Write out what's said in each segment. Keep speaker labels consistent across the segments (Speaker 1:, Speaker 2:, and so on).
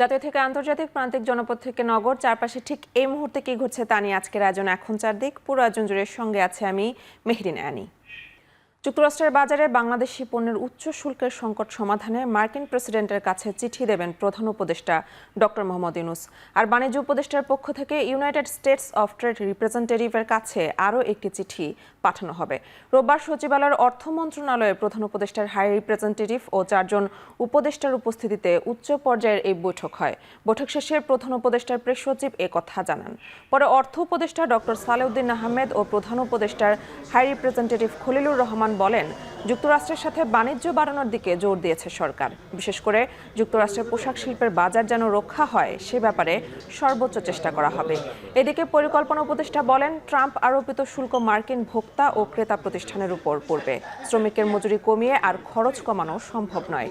Speaker 1: জাতীয় থেকে আন্তর্জাতিক প্রান্তিক জনপদ থেকে নগর, চারপাশে ঠিক এই মুহূর্তে কি ঘটছে তা নিয়ে আজকের আয়োজন এখন চারদিক। পুরো আয়োজন জুড়ে সঙ্গে আছে আমি মেহরিন আনি। যুক্তরাষ্ট্রের বাজারে বাংলাদেশি পণ্যের উচ্চ শুল্কের সংকট সমাধানে মার্কিন প্রেসিডেন্টের কাছে চিঠি দেবেন প্রধান উপদেষ্টা ডক্টর মোহাম্মদ ইউনূস। আর বাণিজ্য উপদেষ্টার পক্ষ থেকে ইউনাইটেড স্টেটস অফ ট্রেড রিপ্রেজেন্টেটিভের কাছে আরও একটি চিঠি পাঠানো হবে। রোববার সচিবালয়ের অর্থ মন্ত্রণালয়ের প্রধান উপদেষ্টার হাই রিপ্রেজেন্টেটিভ ও 4 জন উপদেষ্টার উপস্থিতিতে উচ্চ পর্যায়ের এই বৈঠক হয়। বৈঠক শেষে প্রধান উপদেষ্টার প্রেস সচিব কথা জানান। পরে অর্থ উপদেষ্টা ডক্টর সালেউদ্দিন আহমেদ ও প্রধান উপদেষ্টার হাই রিপ্রেজেন্টেটিভ খলিলুর রহমান বলেন, যুক্তরাষ্ট্রের সাথে বাণিজ্য বাড়ানোর দিকে জোর দিয়েছে সরকার। বিশেষ করে যুক্তরাষ্ট্রের পোশাক শিল্পের বাজার যেন রক্ষা হয় সে ব্যাপারে সর্বোচ্চ চেষ্টা করা হবে। এদিকে পরিকল্পনা উপদেষ্টা বলেন, ট্রাম্প আরোপিত শুল্ক মার্কিন ভোক্তা ও ক্রেতা প্রতিষ্ঠানের উপর পড়বে। শ্রমিকের মজুরি কমিয়ে আর খরচ কমানো সম্ভব নয়।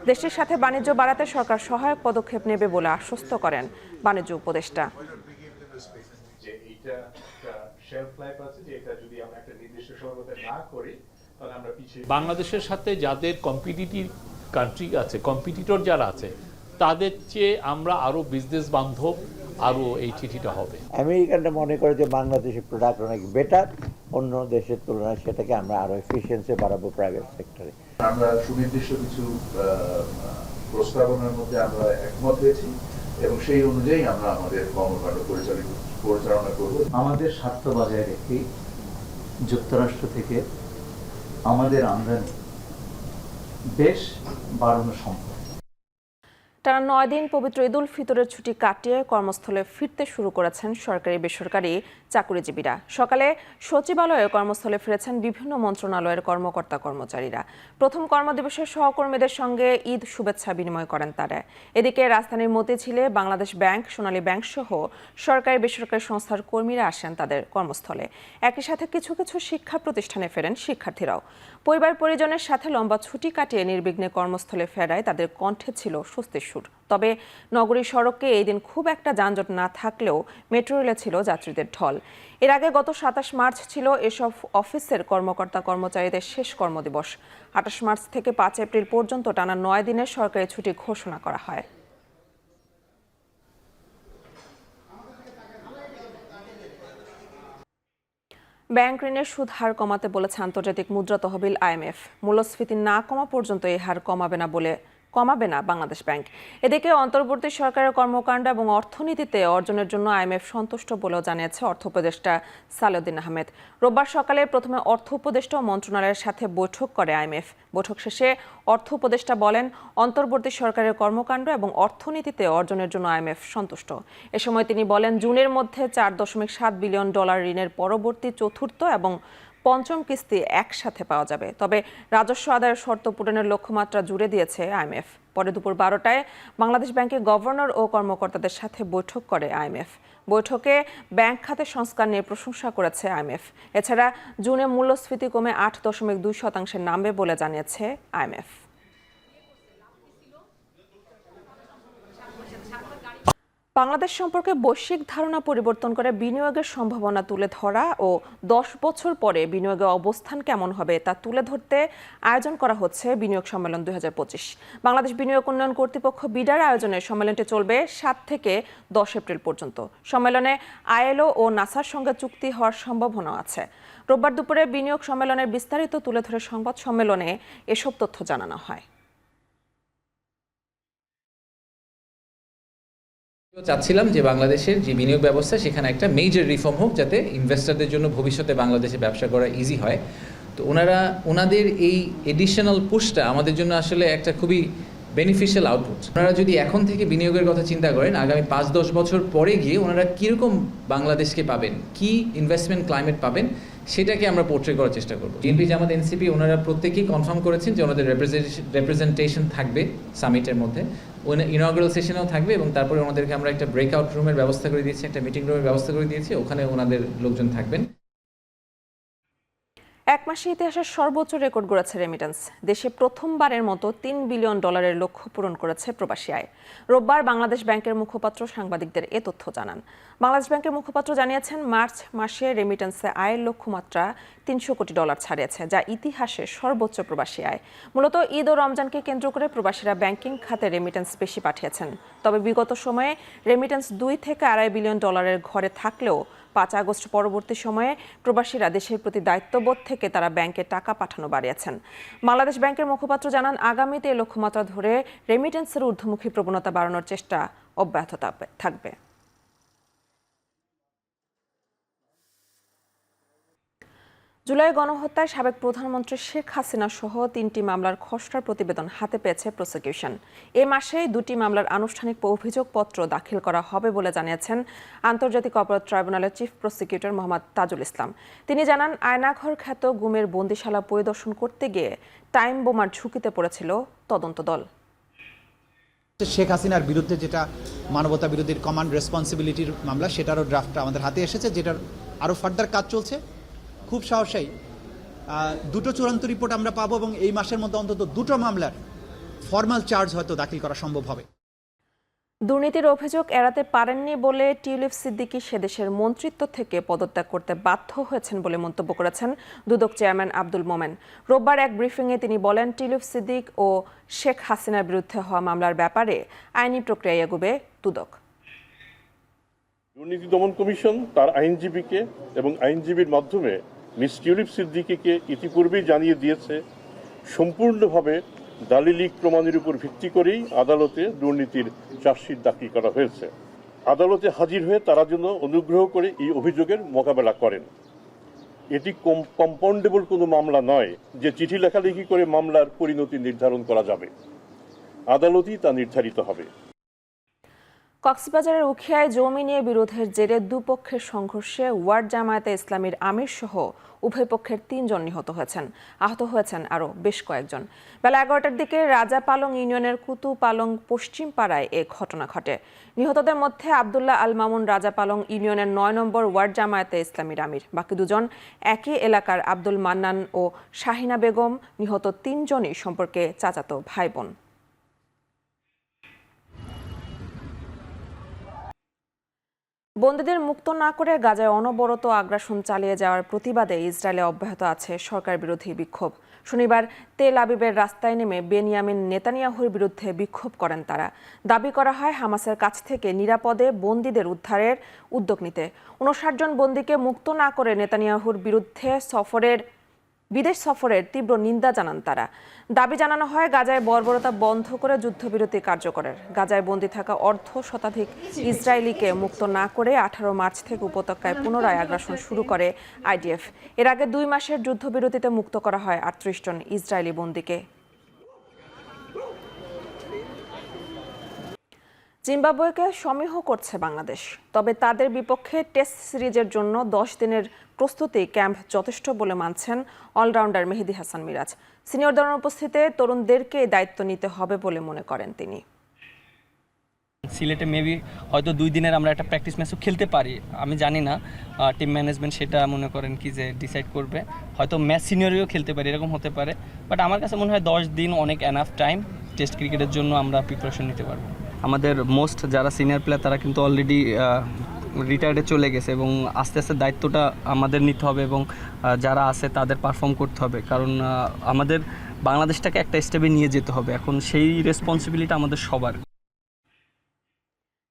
Speaker 1: দেশটির সাথে বাণিজ্য বাড়াতে সরকার সহায়ক পদক্ষেপ নেবে বলে আশ্বস্ত করেন বাণিজ্য উপদেষ্টা।
Speaker 2: বাংলাদেশের সাথে যাদের কম্পিটিটিভ কান্ট্রি আছে, কম্পিটিটর যারা আছে, তাদের চেয়ে আমরা আরো বিজনেস বান্ধব আরো এই চিঠিটা হবে।
Speaker 3: আমেরিকানরা মনে করে যে বাংলাদেশের প্রোডাক্ট অনেক বেটার অন্য দেশের তুলনায়, সেটাকে আমরা আরো এফিসিয়েন্সি বাড়াবো প্রাইভেট সেক্টরে।
Speaker 4: আমরা সুনির্দিষ্ট কিছু প্রস্তাবনার মধ্যে আমরা একমত হয়েছি এবং সেই অনুযায়ী আমরা আমাদের কর্মকাণ্ড পরিচালনা করব।
Speaker 5: আমাদের স্বার্থ বজায় রেখে যুক্তরাষ্ট্র থেকে আমাদের আমদানি বেশ বাড়ানো সম্ভব।
Speaker 1: টানা 9 দিন পবিত্র ঈদ উল ফিতরের ছুটি কাটিয়ে কর্মস্থলে ফিরতে শুরু করেছেন সরকারি বেসরকারি চাকুরিজীবীরা। সকালে সচিবালয়ে কর্মস্থলে ফিরেছেন বিভিন্ন মন্ত্রণালয়ের কর্মকর্তা কর্মচারীরা। প্রথম কর্মদিবসে সহকর্মীদের সঙ্গে ঈদ শুভেচ্ছা বিনিময় করেন তারা। এদিকে রাজধানীর মতিঝিলে বাংলাদেশ ব্যাংক, সোনালী ব্যাংক সহ সরকারি বেসরকারি সংস্থার কর্মীরা আসেন তাদের কর্মস্থলে। একই সাথে কিছু কিছু শিক্ষা প্রতিষ্ঠানে ফেরেন শিক্ষার্থীরাও। পরিবার পরিজনের সাথে লম্বা ছুটি কাটিয়ে নির্বিঘ্নে কর্মস্থলে ফেরায় তাদের কণ্ঠে ছিল স্বস্তির সুর। তবে নগরীর সড়কে এই দিন খুব একটা যানজট না থাকলেও মেট্রো রেলে ছিল যাত্রীদের ঢল। এর আগে গত 27 মার্চ ছিল এসব অফিসের কর্মকর্তা কর্মচারীদের শেষ কর্মদিবস। 28 মার্চ থেকে 5 এপ্রিল পর্যন্ত টানা 9 দিনের সরকারি ছুটি ঘোষণা করা হয়। ব্যাংক ঋণের সুদ হার কমাতে বলেছে আন্তর্জাতিক মুদ্রা তহবিল IMF। মূল্যস্ফীতি না কমা পর্যন্ত এই হার কমাবে না বাংলাদেশ ব্যাংক। এদিকে অন্তর্বর্তী সরকারের কর্মকাণ্ড এবং অর্থনীতিতে অর্জনের জন্য IMF সন্তুষ্ট বলেও জানিয়েছে অর্থ উপদেষ্টা সালেউদ্দিন আহমেদ। রোববার সকালে প্রথমে অর্থ উপদেষ্টা ও মন্ত্রণালয়ের সাথে বৈঠক করে IMF। বৈঠক শেষে অর্থ উপদেষ্টা বলেন, অন্তর্বর্তী সরকারের কর্মকাণ্ড এবং অর্থনীতিতে অর্জনের জন্য IMF সন্তুষ্ট। এ সময় তিনি বলেন, জুনের মধ্যে $4.7 বিলিয়ন ঋণের পরবর্তী চতুর্থ এবং পঞ্চম কিস্তি একসাথে পাওয়া যাবে। তবে রাজস্ব আদায়ের শর্ত পূরণের লক্ষ্যমাত্রা জুড়ে দিয়েছে IMF। পরে দুপুর 12টায় বাংলাদেশ ব্যাংকের গভর্নর ও কর্মকর্তাদের সাথে বৈঠক করে IMF। বৈঠকে ব্যাংক খাতে সংস্কার নিয়ে প্রশংসা করেছে IMF। এছাড়া জুনে মূল্যস্ফীতি কমে 8.2% নামবে বলে জানিয়েছে IMF। বাংলাদেশ সম্পর্কে বৈশ্বিক ধারণা পরিবর্তন করে বিনিয়োগের সম্ভাবনা তুলে ধরা ও 10 বছর পরে বিনিয়োগের অবস্থান কেমন হবে তা তুলে ধরতে আয়োজন করা হচ্ছে বিনিয়োগ সম্মেলন 2025। বাংলাদেশ বিনিয়োগ উন্নয়ন কর্তৃপক্ষ বিডার আয়োজনে সম্মেলনটি চলবে 7 থেকে 10 এপ্রিল পর্যন্ত। সম্মেলনে ILO ও নাসার সঙ্গে চুক্তি হওয়ার সম্ভাবনা আছে। রোববার দুপুরে বিনিয়োগ সম্মেলনের বিস্তারিত তুলে ধরে সংবাদ সম্মেলনে এসব তথ্য জানানো হয়।
Speaker 6: চাচ্ছিলাম যে বাংলাদেশের যে বিনিয়োগ ব্যবস্থা সেখানে একটা মেজর রিফর্ম হোক, যাতে ইনভেস্টরদের জন্য ভবিষ্যতে বাংলাদেশে ব্যবসা করা ইজি হয়। তো ওনাদের এই এডিশনাল পুশটা আমাদের জন্য আসলে একটা খুবই বেনিফিশিয়াল আউটপুট। ওনারা যদি এখন থেকে বিনিয়োগের কথা চিন্তা করেন, আগামী 5-10 বছর পরে গিয়ে ওনারা কীরকম বাংলাদেশকে পাবেন, কি ইনভেস্টমেন্ট ক্লাইমেট পাবেন, সেটাকে আমরা পোর্ট্রে করার চেষ্টা করব। বিএনপি জামাত এনসিপি ওনারা প্রত্যেকেই কনফার্ম করেছেন যে ওনাদের রেপ্রেজেন্টেশন থাকবে সামিটের মধ্যে, ইনঅগ্রাল সেশনেও থাকবে এবং তারপরে ওনাদেরকে আমরা একটা ব্রেকআউট রুমের ব্যবস্থা করে দিয়েছি, একটা মিটিং রুমের ব্যবস্থা করে দিয়েছি, ওখানে ওনাদের লোকজন থাকবেন।
Speaker 1: এক মাসে ইতিহাসের সর্বোচ্চ রেকর্ড গড়েছে রেমিটেন্স। দেশে প্রথমবারের মতো $3 বিলিয়ন লক্ষ্য পূরণ করেছে প্রবাসী আয়। রোববার বাংলাদেশ ব্যাংকের মুখপাত্র সাংবাদিকদের এ তথ্য জানান। বাংলাদেশ ব্যাংকের মুখপাত্র জানিয়েছেন, মার্চ মাসে রেমিটেন্সে আয়ের লক্ষ্যমাত্রা $300 কোটি ছাড়িয়েছে, যা ইতিহাসে সর্বোচ্চ প্রবাসী আয়। মূলত ঈদ ও রমজানকে কেন্দ্র করে প্রবাসীরা ব্যাংকিং খাতে রেমিটেন্স বেশি পাঠিয়েছেন। তবে বিগত সময়ে রেমিটেন্স $2 থেকে $2.5 বিলিয়ন ঘরে থাকলেও 5 আগস্ট পরবর্তী সময়ে প্রবাসীরা দেশের প্রতি দায়িত্ববোধ থেকে তারা ব্যাংকে টাকা পাঠানো বাড়িয়েছেন। বাংলাদেশ ব্যাংকের মুখপাত্র জানান, আগামীতে এই লক্ষ্যমাত্রা ধরে রেমিটেন্সের ঊর্ধ্বমুখী প্রবণতা বাড়ানোর চেষ্টা অব্যাহত থাকবে। জুলাই গণহত্যায় সাবেক প্রধানমন্ত্রী শেখ হাসিনা সহ 3টি মামলার খসড়ার প্রতিবেদন হাতে পেয়েছে প্রসিকিউশন। এ মাসেই 2টি মামলার আনুষ্ঠানিক অভিযোগপত্র দাখিল করা হবে বলে জানিয়েছেন আন্তর্জাতিক অপরাধ ট্রাইব্যুনালের চিফ প্রসিকিউটর মোহাম্মদ তাজুল ইসলাম। তিনি জানান, আয়নাঘর খ্যাত গুমের বন্দিশালা পরিদর্শন করতে গিয়ে টাইম বোমার ঝুঁকিতে পড়েছিল তদন্ত দল।
Speaker 7: শেখ হাসিনার বিরুদ্ধে যেটা মানবতা বিরোধীর কমান্ড রেসপন্সিবিলিটির মামলা, সেটারও ড্রাফট আমাদের হাতে এসেছে, যেটার আরও ফার্দার কাজ চলছে। খুব সাহসী 2টো চূড়ান্ত রিপোর্ট আমরা পাবো এবং এই মাসের মধ্যে অন্তত 2টো মামলার ফর্মাল চার্জ হয়তো দাখিল করা সম্ভব হবে।
Speaker 1: দুর্নীতির অভিযোগ এড়াতে পারেননি বলে টিউলিপ সিদ্দিকী সেদেশের মন্ত্রিত্ব থেকে পদত্যাগ করতে বাধ্য হয়েছেন বলে মন্তব্য করেছেন দুদক চেয়ারম্যান আব্দুল মোমেন। রোববার এক ব্রিফিংয়ে তিনি বলেন, টিউলিপ সিদ্দিক ও শেখ হাসিনার বিরুদ্ধে হওয়া মামলার ব্যাপারে আইনি প্রক্রিয়া এগোবে দুদক।
Speaker 8: দুর্নীতি দমন কমিশন তার আইনজীবীকে এবং আইনজীবীর মাধ্যমে মিস টিউলিপ সিদ্দিকীকে ইতিপূর্বেই জানিয়ে দিয়েছে, সম্পূর্ণভাবে দালিলিক প্রমাণের উপর ভিত্তি করেই আদালতে দুর্নীতির চার্জশিট দাখিল করা হয়েছে। আদালতে হাজির হয়ে তারা যেন অনুগ্রহ করে এই অভিযোগের মোকাবেলা করেন। এটি কম্পাউন্ডেবল কোনো মামলা নয় যে চিঠি লেখালেখি করে মামলার পরিণতি নির্ধারণ করা যাবে। আদালতই তা নির্ধারিত হবে।
Speaker 1: কক্সবাজারের উখিয়ায় জমি নিয়ে বিরোধের জেরে দুপক্ষের সংঘর্ষে ওয়ার্ড জামায়াতে ইসলামীর আমির সহ উভয় পক্ষের 3 জন নিহত হয়েছেন। আহত হয়েছেন আরও বেশ কয়েকজন। বেলা 11টার দিকে রাজাপালং ইউনিয়নের কুতুপালং পশ্চিম পাড়ায় এ ঘটনা ঘটে। নিহতদের মধ্যে আবদুল্লাহ আল মামুন রাজাপালং ইউনিয়নের 9 নম্বর ওয়ার্ড জামায়াতে ইসলামীর আমির। বাকি 2 জন একই এলাকার আব্দুল মান্নান ও শাহিনা বেগম। নিহত 3 জনই সম্পর্কে চাচাতো ভাই বোন। বন্দীদের মুক্ত না করে গাজায় অনবরত আগ্রাসন চালিয়ে যাওয়ার প্রতিবাদে ইসরায়েলে অব্যাহত আছে সরকার বিরোধী বিক্ষোভ। শনিবার তেল আবিবের রাস্তায় নেমে বেনিয়ামিন নেতানিয়াহুর বিরুদ্ধে বিক্ষোভ করেন তারা। দাবি করা হয়, হামাসের কাছ থেকে নিরাপদে বন্দীদের উদ্ধারের উদ্যোগ নিতে। 59 জন বন্দীকে মুক্ত না করে নেতানিয়াহুর বিরুদ্ধে বিদেশ সফরের তীব্র নিন্দা জানান তারা। দাবি জানানো হয়, গাজায় বর্বরতা বন্ধ করে যুদ্ধবিরতি কার্যকরের। গাজায় বন্দী থাকা 1/2 ইসরায়েলিকে মুক্ত না করে 18 মার্চ থেকে উপত্যকায় পুনরায় আগ্রাসন শুরু করে আইডিএফ। এর আগে 2 মাসের যুদ্ধবিরতিতে মুক্ত করা হয় 38 জন ইসরায়েলি বন্দীকে। জিম্বাবুয়েকে সমীহ করছে বাংলাদেশ। তবে তাদের বিপক্ষে টেস্ট সিরিজের জন্য 10 দিনের প্রস্তুতি ক্যাম্প যথেষ্ট বলে মানছেন অলরাউন্ডার মেহেদী হাসান মিরাজ। সিনিয়র দলের উপস্থিতিতে তরুণদেরকে দায়িত্ব নিতে হবে বলে মনে করেন তিনি।
Speaker 9: সিলেটে মেবি হয়তো 2 দিনের আমরা একটা প্র্যাকটিস ম্যাচও খেলতে পারি, আমি জানি না। টিম ম্যানেজমেন্ট সেটা মনে করেন কি যে ডিসাইড করবে। হয়তো ম্যাচ সিনিয়রেও খেলতে পারি, এরকম হতে পারে। বাট আমার কাছে মনে হয় 10 দিন অনেক এনাফ টাইম টেস্ট ক্রিকেটের জন্য আমরা প্রিপারেশন নিতে পারবো। আমাদের মোস্ট যারা সিনিয়র প্লেয়ার তারা কিন্তু অলরেডি রিটায়ার্ডে চলে গেছে এবং আস্তে আস্তে দায়িত্বটা আমাদের নিতে হবে এবং যারা আছে তাদের পারফর্ম করতে হবে, কারণ আমাদের বাংলাদেশটাকে একটা স্টেপে নিয়ে যেতে হবে। এখন সেই রেসপন্সিবিলিটি আমাদের সবার।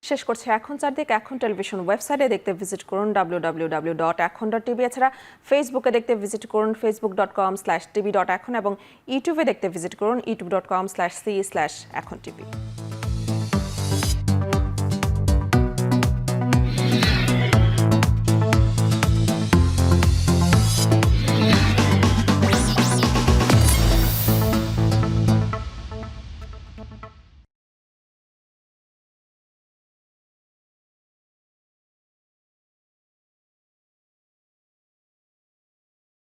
Speaker 1: শেষ করছে এখন চারদিক। এখন টেলিভিশন ওয়েবসাইটে দেখতে ভিজিট করুন www.ekhon.tv। এছাড়া ফেসবুকে দেখতে ভিজিট করুন facebook.com/tv.ekhon এবং ইউটিউবে দেখতে ভিজিট করুন youtube.com/c/ekhon tv।